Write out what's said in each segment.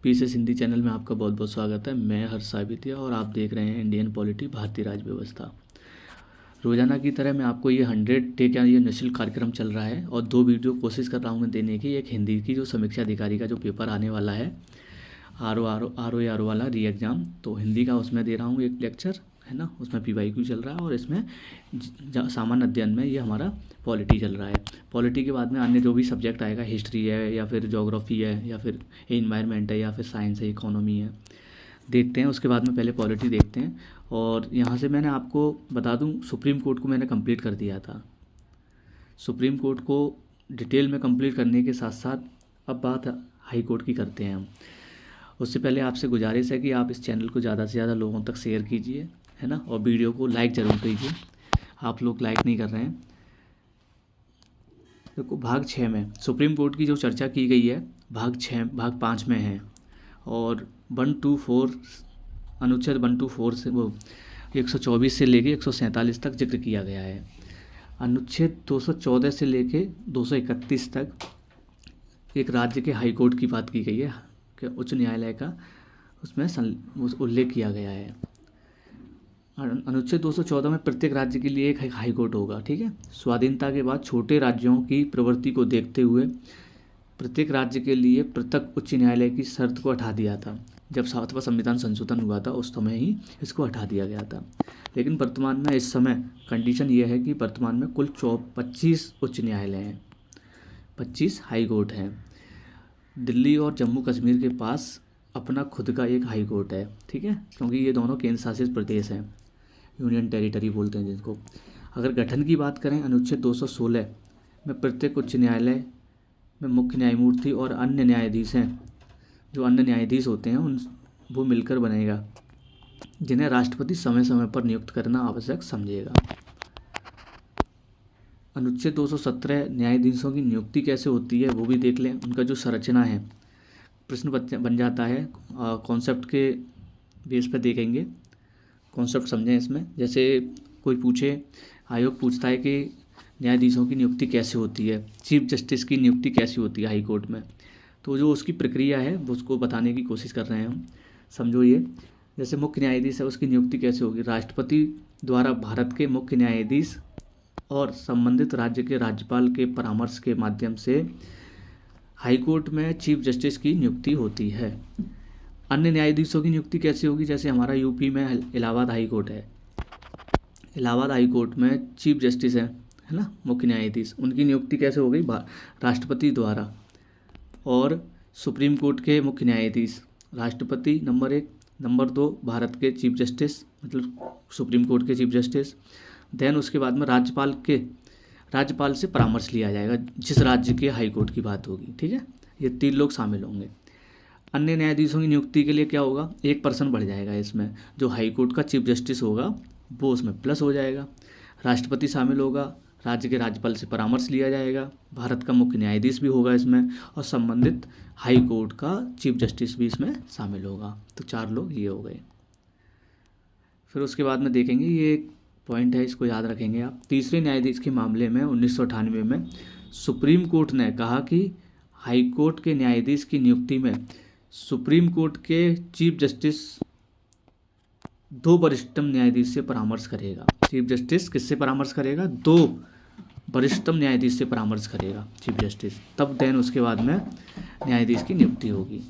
PCS Hindi channel में आपका बहुत बहुत स्वागत है। मैं हर्ष साबितिया और आप देख रहे हैं इंडियन पॉलिटी, भारतीय राज व्यवस्था। रोजाना की तरह मैं आपको ये 100 डे का ये निःशुल्क कार्यक्रम चल रहा है और 2 वीडियो कोशिश कर रहा हूँ मैं देने की। एक हिंदी की जो समीक्षा अधिकारी का जो पेपर आने वाला है, आर ओ वाला री एग्ज़ाम, तो हिंदी का उसमें दे रहा हूँ एक लेक्चर, है ना। उसमें PYQ चल रहा है और इसमें सामान्य अध्ययन में ये हमारा पॉलिटी चल रहा है। पॉलिटी के बाद में अन्य जो भी सब्जेक्ट आएगा, हिस्ट्री है या फिर ज्योग्राफी है या फिर इन्वायरमेंट है या फिर साइंस है, इकोनॉमी है, देखते हैं। उसके बाद में पहले पॉलिटी देखते हैं। और यहाँ से मैंने आपको बता दूँ, सुप्रीम कोर्ट को मैंने कंप्लीट कर दिया था। सुप्रीम कोर्ट को डिटेल में कंप्लीट करने के साथ साथ अब बात हाई कोर्ट की करते हैं हम। उससे पहले आपसे गुजारिश है कि आप इस चैनल को ज़्यादा से ज़्यादा लोगों तक शेयर कीजिए, है ना, और वीडियो को लाइक ज़रूर कीजिए। आप लोग लाइक नहीं कर रहे हैं। देखो, भाग 6 में सुप्रीम कोर्ट की जो चर्चा की गई है भाग 5 में है। और 124 अनुच्छेद 124 से वो 124 से लेके 147 तक जिक्र किया गया है। अनुच्छेद 214 से लेके 231 तक एक राज्य के हाई कोर्ट की बात की गई है, कि उच्च न्यायालय का उसमें उल्लेख किया गया है। अनुच्छेद 214 में प्रत्येक राज्य के लिए एक हाई कोर्ट होगा, ठीक है। स्वाधीनता के बाद छोटे राज्यों की प्रवृत्ति को देखते हुए प्रत्येक राज्य के लिए पृथक उच्च न्यायालय की शर्त को हटा दिया था। जब 7वां संविधान संशोधन हुआ था उस समय ही इसको हटा दिया गया था। लेकिन वर्तमान में इस समय कंडीशन ये है कि वर्तमान में कुल 25 उच्च न्यायालय हैं, 25 हाई कोर्ट हैं। दिल्ली और जम्मू कश्मीर के पास अपना खुद का एक हाई कोर्ट है, ठीक है, क्योंकि ये दोनों केंद्र शासित प्रदेश हैं, यूनियन टेरिटरी बोलते हैं जिसको। अगर गठन की बात करें, अनुच्छेद 216 में प्रत्येक उच्च न्यायालय में मुख्य न्यायमूर्ति और अन्य न्यायाधीश हैं, जो अन्य न्यायाधीश होते हैं उन वो मिलकर बनेगा, जिन्हें राष्ट्रपति समय समय पर नियुक्त करना आवश्यक समझेगा। अनुच्छेद 217 न्यायाधीशों की नियुक्ति कैसे होती है वो भी देख लें। उनका जो संरचना है, प्रश्न बन जाता है, कॉन्सेप्ट के बेस पर देखेंगे, कॉन्सेप्ट समझें इसमें। जैसे कोई पूछे, आयोग पूछता है कि न्यायाधीशों की नियुक्ति कैसे होती है, चीफ जस्टिस की नियुक्ति कैसे होती है हाई कोर्ट में, तो जो उसकी प्रक्रिया है वो उसको बताने की कोशिश कर रहे हैं हम। समझो ये, जैसे मुख्य न्यायाधीश है, उसकी नियुक्ति कैसे होगी। राष्ट्रपति द्वारा भारत के मुख्य न्यायाधीश और संबंधित राज्य के राज्यपाल के परामर्श के माध्यम से हाई कोर्ट में चीफ जस्टिस की नियुक्ति होती है। अन्य न्यायाधीशों की नियुक्ति कैसे होगी, जैसे हमारा यूपी में इलाहाबाद हाई कोर्ट है। इलाहाबाद हाई कोर्ट में चीफ जस्टिस है ना, मुख्य न्यायाधीश, उनकी नियुक्ति कैसे हो गई, राष्ट्रपति द्वारा। और सुप्रीम कोर्ट के मुख्य न्यायाधीश राष्ट्रपति नंबर 1, नंबर 2 भारत के चीफ जस्टिस, मतलब सुप्रीम कोर्ट के चीफ जस्टिस। देन उसके बाद में राज्यपाल से परामर्श लिया जाएगा जिस राज्य के हाई कोर्ट की बात होगी, ठीक है। ये 3 लोग शामिल होंगे। अन्य न्यायाधीशों की नियुक्ति के लिए क्या होगा, 1 पर्सन बढ़ जाएगा इसमें, जो हाई कोर्ट का चीफ जस्टिस होगा वो उसमें प्लस हो जाएगा। राष्ट्रपति शामिल होगा, राज्य के राज्यपाल से परामर्श लिया जाएगा, भारत का मुख्य न्यायाधीश भी होगा इसमें, और संबंधित हाई कोर्ट का चीफ जस्टिस भी इसमें शामिल होगा। तो 4 लोग ये हो गए। फिर उसके बाद में देखेंगे, ये एक पॉइंट है, इसको याद रखेंगे आप। तीसरे न्यायाधीश के मामले में 1998 में सुप्रीम कोर्ट ने कहा कि हाई कोर्ट के न्यायाधीश की नियुक्ति में सुप्रीम कोर्ट के चीफ जस्टिस 2 वरिष्ठतम न्यायाधीश से परामर्श करेगा। चीफ जस्टिस किससे परामर्श करेगा, 2 वरिष्ठतम न्यायाधीश से परामर्श करेगा चीफ जस्टिस। तब देन उसके बाद में न्यायाधीश की नियुक्ति होगी।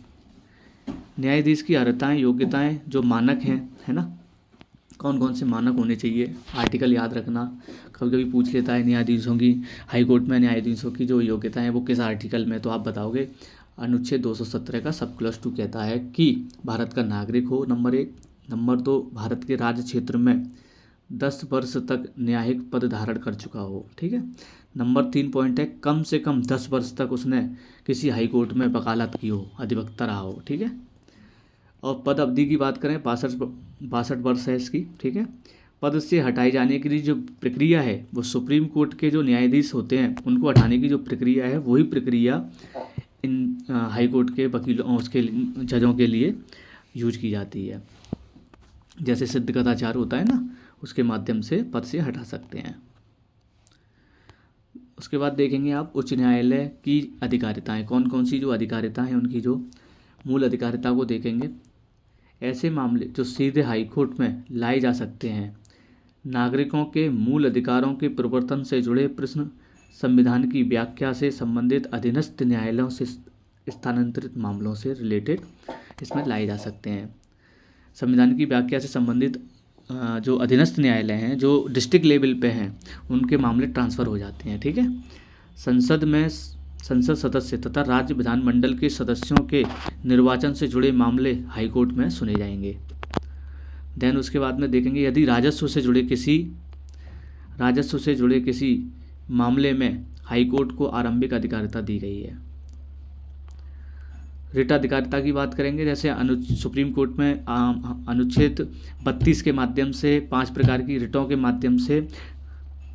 न्यायाधीश की अर्हताएँ, योग्यताएँ, जो मानक हैं, है ना, कौन कौन से मानक होने चाहिए, आर्टिकल याद रखना। कभी कभी पूछ लेता है न्यायाधीशों की, हाई कोर्ट में न्यायाधीशों की जो योग्यता है वो किस आर्टिकल में, तो आप बताओगे अनुच्छेद 217 का सब क्लॉज 2 कहता है कि भारत का नागरिक हो, नंबर 1, नंबर 2 भारत के राज्य क्षेत्र में 10 वर्ष तक न्यायिक पद धारण कर चुका हो, ठीक है। नंबर 3 पॉइंट है, कम से कम 10 वर्ष तक उसने किसी हाई कोर्ट में वकालत की हो, अधिवक्ता रहा हो, ठीक है। और पद अवधि की बात करें, 62 वर्ष है इसकी, ठीक है। पद से हटाए जाने के लिए जो प्रक्रिया है वो सुप्रीम कोर्ट के जो न्यायाधीश होते हैं उनको हटाने की जो प्रक्रिया है वही प्रक्रिया इन हाई कोर्ट के वकीलों, उसके जजों के लिए यूज की जाती है। जैसे सिद्धगताचार होता है ना, उसके माध्यम से पद से हटा सकते हैं। उसके बाद देखेंगे आप उच्च न्यायालय की अधिकारिताएं, कौन कौन सी जो अधिकारिता हैं उनकी जो मूल अधिकारिता को देखेंगे। ऐसे मामले जो सीधे हाईकोर्ट में लाए जा सकते हैं। नागरिकों के मूल अधिकारों के प्रवर्तन से जुड़े प्रश्न संविधान की व्याख्या से संबंधित अधीनस्थ न्यायालयों से स्थानांतरित मामलों से रिलेटेड इसमें लाए जा सकते हैं। संविधान की व्याख्या से संबंधित जो अधीनस्थ न्यायालय हैं जो डिस्ट्रिक्ट लेवल पे हैं उनके मामले ट्रांसफ़र हो जाते हैं। ठीक है। संसद सदस्य तथा राज्य विधानमंडल के सदस्यों के निर्वाचन से जुड़े मामले हाईकोर्ट में सुने जाएंगे। देन उसके बाद में देखेंगे यदि राजस्व से जुड़े किसी मामले में हाईकोर्ट को आरंभिक अधिकारिता दी गई है। रिट अधिकारिता की बात करेंगे। जैसे सुप्रीम कोर्ट में अनुच्छेद 32 के माध्यम से 5 प्रकार की रिटों के माध्यम से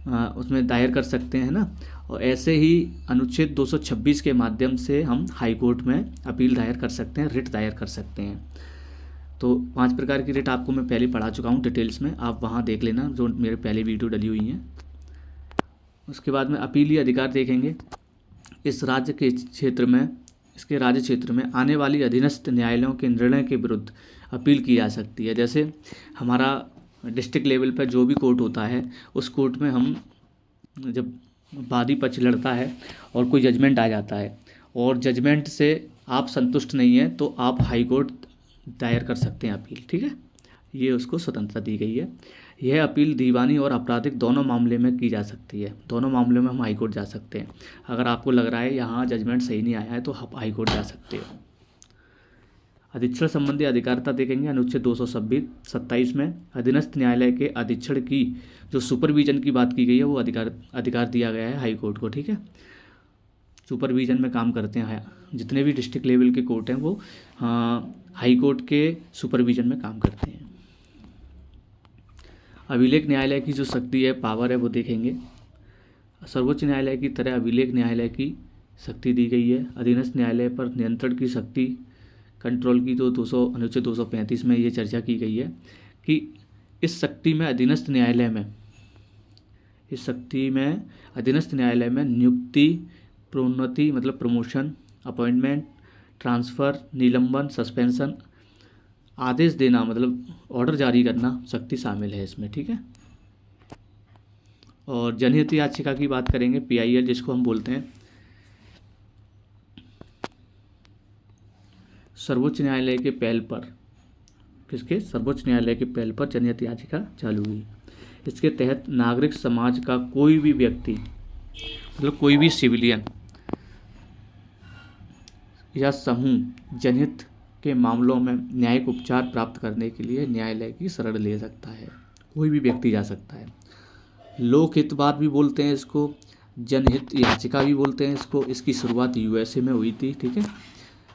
उसमें दायर कर सकते हैं ना, और ऐसे ही अनुच्छेद 226 के माध्यम से हम हाई कोर्ट में अपील दायर कर सकते हैं, रिट दायर कर सकते हैं। तो 5 प्रकार की रिट आपको मैं पहले पढ़ा चुका हूँ डिटेल्स में, आप वहाँ देख लेना जो मेरे पहले वीडियो डली हुई हैं। उसके बाद में अपीलीय अधिकार देखेंगे। इसके राज्य क्षेत्र में आने वाली अधीनस्थ न्यायालयों के निर्णय के विरुद्ध अपील की जा सकती है। जैसे हमारा डिस्ट्रिक्ट लेवल पर जो भी कोर्ट होता है उस कोर्ट में हम जब वादी पक्ष लड़ता है और कोई जजमेंट आ जाता है और जजमेंट से आप संतुष्ट नहीं हैं तो आप हाई कोर्ट दायर कर सकते हैं अपील। ठीक है, ये उसको स्वतंत्रता दी गई है। यह अपील दीवानी और आपराधिक दोनों मामले में की जा सकती है। दोनों मामलों में हम हाई कोर्ट जा सकते हैं। अगर आपको लग रहा है यहाँ जजमेंट सही नहीं आया है तो आप हाई कोर्ट जा सकते हो। अधीक्षण संबंधी अधिकारिता देखेंगे। अनुच्छेद 227 में अधीनस्थ न्यायालय के अधीक्षण की जो सुपरविजन की बात की गई है वो अधिकार दिया गया है हाई कोर्ट को। ठीक है, सुपरविजन में काम करते हैं जितने भी डिस्ट्रिक्ट लेवल के कोर्ट हैं वो हाई कोर्ट के सुपरविजन में काम करते हैं। अभिलेख न्यायालय की जो शक्ति है, पावर है, वो देखेंगे। सर्वोच्च न्यायालय की तरह अभिलेख न्यायालय की शक्ति दी गई है। अधीनस्थ न्यायालय पर नियंत्रण की शक्ति, कंट्रोल की तो अनुच्छेद 235 में ये चर्चा की गई है कि इस शक्ति में अधीनस्थ न्यायालय में नियुक्ति, प्रोन्नति मतलब प्रमोशन, अपॉइंटमेंट, ट्रांसफ़र, निलंबन, सस्पेंशन, आदेश देना मतलब ऑर्डर जारी करना शक्ति शामिल है इसमें। ठीक है, और जनहित याचिका की बात करेंगे। PIL जिसको हम बोलते हैं, सर्वोच्च न्यायालय के पहल पर जनहित याचिका चालू हुई। इसके तहत नागरिक समाज का कोई भी व्यक्ति मतलब कोई भी सिविलियन या समूह जनहित के मामलों में न्यायिक उपचार प्राप्त करने के लिए न्यायालय की शरण ले सकता है। कोई भी व्यक्ति जा सकता है। लोकहितवाद भी बोलते हैं इसको, जनहित याचिका भी बोलते हैं इसको। इसकी शुरुआत USA में हुई थी। ठीक है,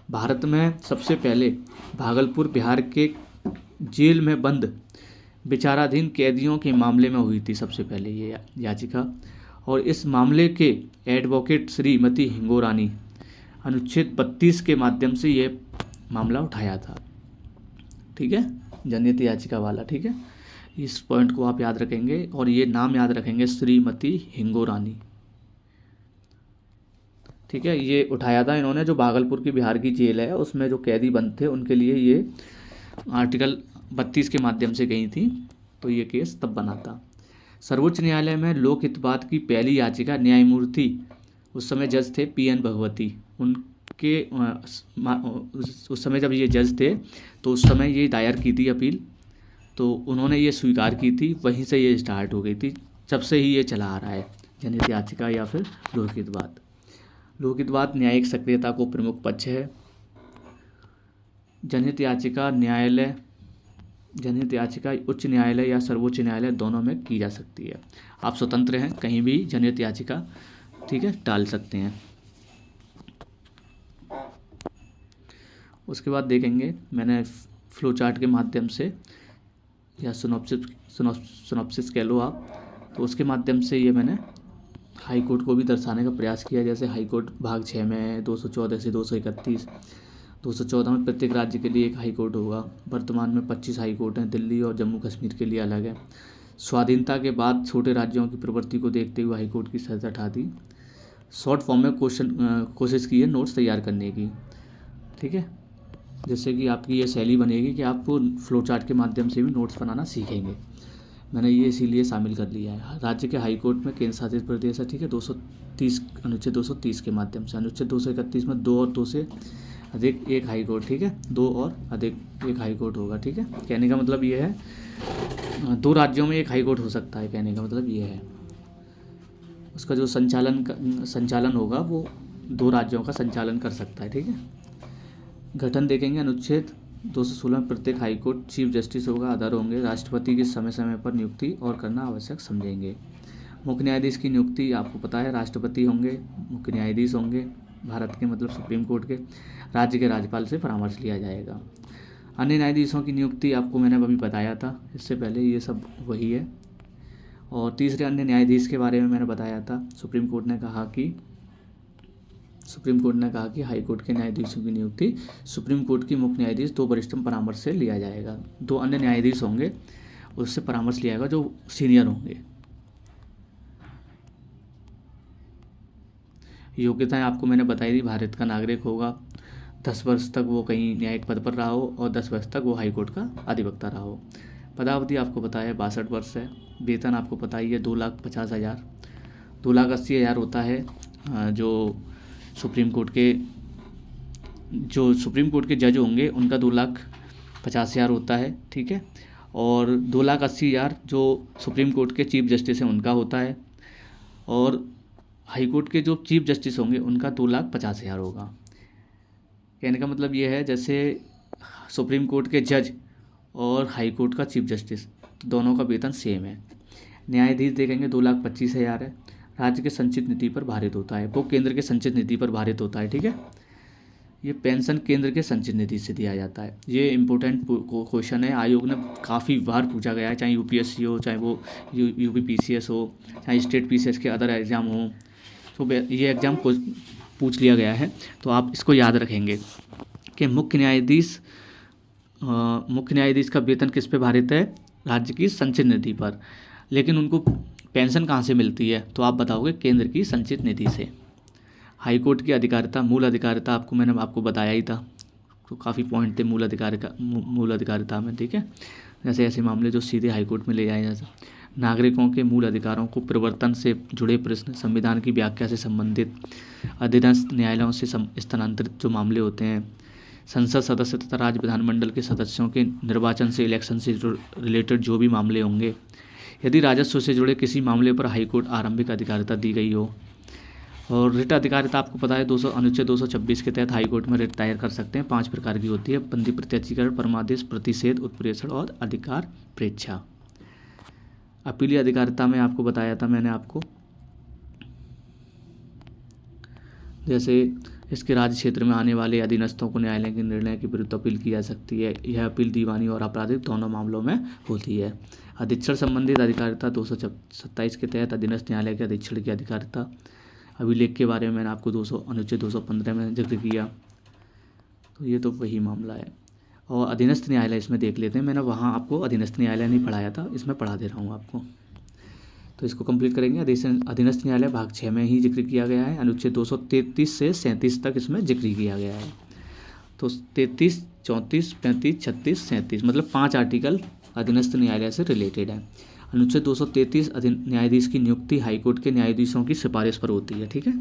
भारत में सबसे पहले भागलपुर बिहार के जेल में बंद विचाराधीन कैदियों के मामले में हुई थी सबसे पहले ये याचिका, और इस मामले के एडवोकेट श्रीमती हिंगोरानी अनुच्छेद 32 के माध्यम से ये मामला उठाया था। ठीक है, जनहित याचिका वाला। ठीक है, इस पॉइंट को आप याद रखेंगे और ये नाम याद रखेंगे, श्रीमती हिंगोरानी। ठीक है, ये उठाया था इन्होंने, जो भागलपुर की बिहार की जेल है उसमें जो कैदी बंद थे उनके लिए ये आर्टिकल 32 के माध्यम से गई थी, तो ये केस तब बना था। सर्वोच्च न्यायालय में लोकहितवाद की पहली याचिका न्यायमूर्ति उस समय जज थे PN भगवती, उनके उस समय जब ये जज थे तो उस समय ये दायर की थी अपील, तो उन्होंने ये स्वीकार की थी। वहीं से ये स्टार्ट हो गई थी, जब से ही ये चला आ रहा है जनहित याचिका या फिर लोकहितवाद। लोकहितवाद न्यायिक सक्रियता को प्रमुख पक्ष है। जनहित याचिका उच्च न्यायालय या सर्वोच्च न्यायालय दोनों में की जा सकती है। आप स्वतंत्र हैं, कहीं भी जनहित याचिका ठीक है डाल सकते हैं। उसके बाद देखेंगे, मैंने फ्लो चार्ट के माध्यम से या सिनॉप्सिस कह लो आप, तो उसके माध्यम से ये मैंने हाई कोर्ट को भी दर्शाने का प्रयास किया। जैसे हाई कोर्ट भाग 6 में 214 से 231, 214 में प्रत्येक राज्य के लिए एक हाई कोर्ट होगा। वर्तमान में 25 हाई कोर्ट हैं, दिल्ली और जम्मू कश्मीर के लिए अलग है। स्वाधीनता के बाद छोटे राज्यों की प्रवृत्ति को देखते हुए हाई कोर्ट की सजा हटा दी। शॉर्ट फॉर्म में कोशिश की है नोट्स तैयार करने की। ठीक है, जैसे कि आपकी ये शैली बनेगी कि आपको फ्लो चार्ट के माध्यम से भी नोट्स बनाना सीखेंगे। मैंने ये इसीलिए शामिल कर लिया है। राज्य के हाई कोर्ट में केंद्र शासित प्रदेश है, ठीक है, 230 अनुच्छेद 230 के माध्यम से। अनुच्छेद 231 में 2 और 2 से अधिक एक हाई कोर्ट, ठीक है, 2 और अधिक एक हाई कोर्ट होगा, ठीक है। कहने का मतलब ये है 2 राज्यों में एक हाई कोर्ट हो सकता है, कहने का मतलब ये है। उसका जो संचालन होगा वो 2 राज्यों का संचालन कर सकता है, ठीक है। गठन देखेंगे, अनुच्छेद 216 में प्रत्येक हाईकोर्ट चीफ जस्टिस होगा, अदर होंगे। राष्ट्रपति की समय समय पर नियुक्ति और करना आवश्यक समझेंगे। मुख्य न्यायाधीश की नियुक्ति आपको पता है, राष्ट्रपति होंगे, मुख्य न्यायाधीश होंगे भारत के, मतलब सुप्रीम कोर्ट के। राज्य के राज्यपाल से परामर्श लिया जाएगा। अन्य न्यायाधीशों की नियुक्ति आपको मैंने अभी बताया था इससे पहले, ये सब वही है। और तीसरे अन्य न्यायाधीश के बारे में मैंने बताया था। सुप्रीम कोर्ट ने कहा कि हाई कोर्ट के न्यायाधीशों की नियुक्ति सुप्रीम कोर्ट की मुख्य न्यायाधीश 2 वरिष्ठतम परामर्श से लिया जाएगा। 2 अन्य न्यायाधीश होंगे, उससे परामर्श लिया जाएगा जो सीनियर होंगे। योग्यताएं आपको मैंने बताई थी। भारत का नागरिक होगा, 10 वर्ष तक वो कहीं न्यायिक पद पर रहा हो और 10 वर्ष तक वो हाई कोर्ट का अधिवक्ता रहा हो। पदावधि आपको पता है 62 वर्ष है। वेतन आपको पता ही है 2,50,000, 2,80,000 होता है। जो सुप्रीम कोर्ट के जज होंगे उनका 2,50,000 होता है, ठीक है। और 2,80,000 जो सुप्रीम कोर्ट के चीफ जस्टिस हैं उनका होता है। और हाई कोर्ट के जो चीफ जस्टिस होंगे उनका 2,50,000 होगा। कहने का मतलब ये है जैसे सुप्रीम कोर्ट के जज और हाई कोर्ट का चीफ जस्टिस, तो दोनों का वेतन सेम है। न्यायाधीश देखेंगे 2,25,000 है। राज्य के संचित नीति पर भारित होता है, वो केंद्र के संचित नीति पर भारित होता है, ठीक है। ये पेंशन केंद्र के संचित निधि से दिया जाता है। ये इम्पोर्टेंट क्वेश्चन है, आयोग ने काफ़ी बार पूछा गया है, चाहे यूपीएससी हो, चाहे वो यूपीपीसीएस हो, चाहे स्टेट पीसीएस के अदर एग्ज़ाम हो, तो ये एग्ज़ाम को पूछ लिया गया है। तो आप इसको याद रखेंगे कि मुख्य न्यायाधीश का वेतन किस पे भारित है, राज्य की संचित निधि पर। लेकिन उनको पेंशन कहाँ से मिलती है, तो आप बताओगे केंद्र की संचित निधि से। हाई कोर्ट की अधिकारिता, मूल अधिकारिता मैंने आपको बताया ही था, तो काफ़ी पॉइंट थे मूल अधिकारिता में, ठीक है। जैसे ऐसे मामले जो सीधे हाई कोर्ट में ले जाए जा सकते। नागरिकों के मूल अधिकारों को परिवर्तन से जुड़े प्रश्न, संविधान की व्याख्या से संबंधित, अधीनस्थ न्यायालयों से स्थानांतरित जो मामले होते हैं, संसद सदस्य तथा राज्य विधानमंडल के सदस्यों के निर्वाचन से, इलेक्शन से रिलेटेड जो भी मामले होंगे, यदि राजस्व से जुड़े किसी मामले पर हाईकोर्ट आरंभिक अधिकारिता दी गई हो। और रिट अधिकारिता आपको पता है अनुच्छेद 226 के तहत हाईकोर्ट में रिट दायर कर सकते हैं। 5 प्रकार की होती है: बंदी, प्रत्यक्षीकरण, परमादेश, प्रतिषेध, उत्प्रेषण और अधिकार प्रेक्षा। अपीलीय अधिकारिता में आपको बताया था मैंने आपको, जैसे इसके राज्य क्षेत्र में आने वाले अधीनस्थों को न्यायालय के निर्णय के विरुद्ध अपील की जा सकती है। यह अपील दीवानी और आपराधिक दोनों मामलों में होती है। अधीक्षण संबंधित अधिकारिता 227 के तहत अधीनस्थ न्यायालय के अधीक्षण की अधिकारिता। अभिलेख के बारे में मैंने आपको अनुच्छेद 215 में जिक्र किया, तो ये तो वही मामला है। और अधीनस्थ न्यायालय इसमें देख लेते हैं, मैंने वहाँ आपको अधीनस्थ न्यायालय नहीं पढ़ाया था, इसमें पढ़ा दे रहा हूँ आपको, तो इसको कंप्लीट करेंगे। अधीनस्थ न्यायालय भाग 6 में ही जिक्र किया गया है। अनुच्छेद 233 से 37 तक इसमें जिक्र किया गया है। तो 33, 34, 35, 36, 37 मतलब 5 आर्टिकल अधीनस्थ न्यायालय से रिलेटेड है। अनुच्छेद 233 न्यायाधीश की नियुक्ति हाईकोर्ट के न्यायाधीशों की सिफारिश पर होती है, ठीक है।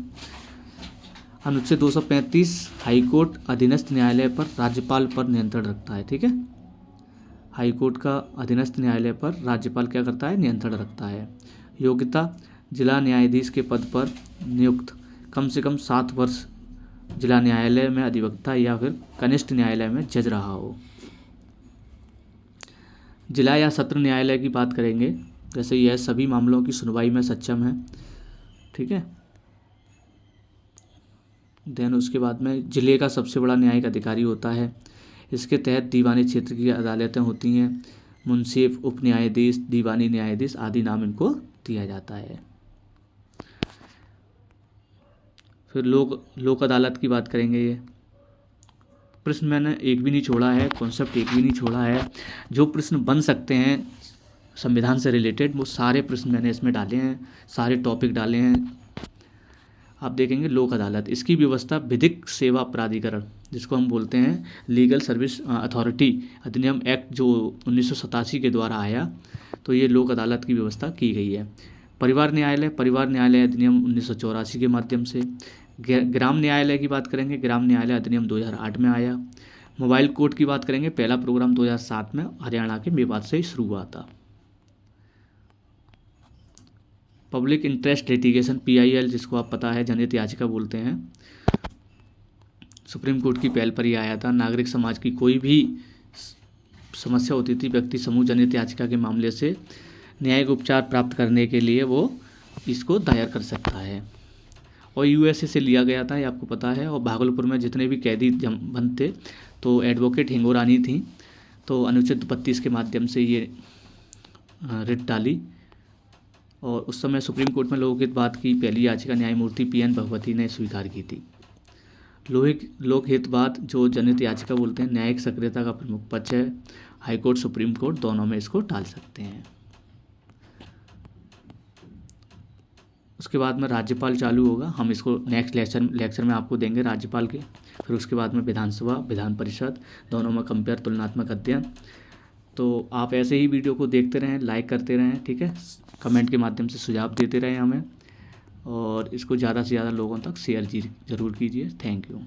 अनुच्छेद 235 हाईकोर्ट अधीनस्थ न्यायालय पर राज्यपाल पर नियंत्रण रखता है, ठीक है। हाईकोर्ट का अधीनस्थ न्यायालय पर राज्यपाल क्या करता है, नियंत्रण रखता है। योग्यता, जिला न्यायाधीश के पद पर नियुक्त कम से कम 7 वर्ष जिला न्यायालय में अधिवक्ता या फिर कनिष्ठ न्यायालय में जज रहा हो। जिला या सत्र न्यायालय की बात करेंगे, जैसे यह सभी मामलों की सुनवाई में सक्षम है, ठीक है। देन उसके बाद में जिले का सबसे बड़ा न्यायिक अधिकारी होता है। इसके तहत दीवानी क्षेत्र की अदालतें होती हैं। मुंसिफ, उप न्यायाधीश, दीवानी न्यायाधीश आदि नाम इनको दिया जाता है। फिर लोक अदालत की बात करेंगे। ये प्रश्न मैंने एक भी नहीं छोड़ा है, कॉन्सेप्ट एक भी नहीं छोड़ा है। जो प्रश्न बन सकते हैं संविधान से रिलेटेड वो सारे प्रश्न मैंने इसमें डाले हैं, सारे टॉपिक डाले हैं। आप देखेंगे लोक अदालत, इसकी व्यवस्था विधिक सेवा प्राधिकरण, जिसको हम बोलते हैं लीगल सर्विस अथॉरिटी अधिनियम एक्ट जो 1987 के द्वारा आया, तो ये लोक अदालत की व्यवस्था की गई है। परिवार न्यायालय अधिनियम 1984 के माध्यम से। ग्राम न्यायालय की बात करेंगे, ग्राम न्यायालय अधिनियम 2008 में आया। मोबाइल कोर्ट की बात करेंगे, पहला प्रोग्राम 2007 में हरियाणा के मेवात से ही शुरू हुआ था। पब्लिक इंटरेस्ट लिटिगेशन PIL, जिसको आप पता है जनहित याचिका बोलते हैं, सुप्रीम कोर्ट की पहल पर ही आया था। नागरिक समाज की कोई भी समस्या होती थी, व्यक्ति समूह जनहित याचिका के मामले से न्यायिक उपचार प्राप्त करने के लिए वो इसको दायर कर सकता है। और USA से लिया गया था, ये आपको पता है। और भागलपुर में जितने भी कैदी बंद थे तो एडवोकेट हिंगोरानी थी, तो अनुच्छेद 32 के माध्यम से ये रिट डाली। और उस समय सुप्रीम कोर्ट में लोकहित वाद की पहली याचिका न्यायमूर्ति PN भगवती ने स्वीकार की थी। लोकहित वाद जो जनहित याचिका बोलते हैं, न्यायिक सक्रियता का प्रमुख पक्ष है। हाईकोर्ट सुप्रीम कोर्ट दोनों में इसको टाल सकते हैं। उसके बाद में राज्यपाल चालू होगा, हम इसको नेक्स्ट लेक्चर में आपको देंगे राज्यपाल के। फिर उसके बाद में विधानसभा, विधान परिषद, दोनों में कंपेयर तुलनात्मक अध्ययन। तो आप ऐसे ही वीडियो को देखते रहें, लाइक करते रहें, ठीक है। कमेंट के माध्यम से सुझाव देते रहें हमें, और इसको ज़्यादा से ज़्यादा लोगों तक शेयर ज़रूर कीजिए। Thank you.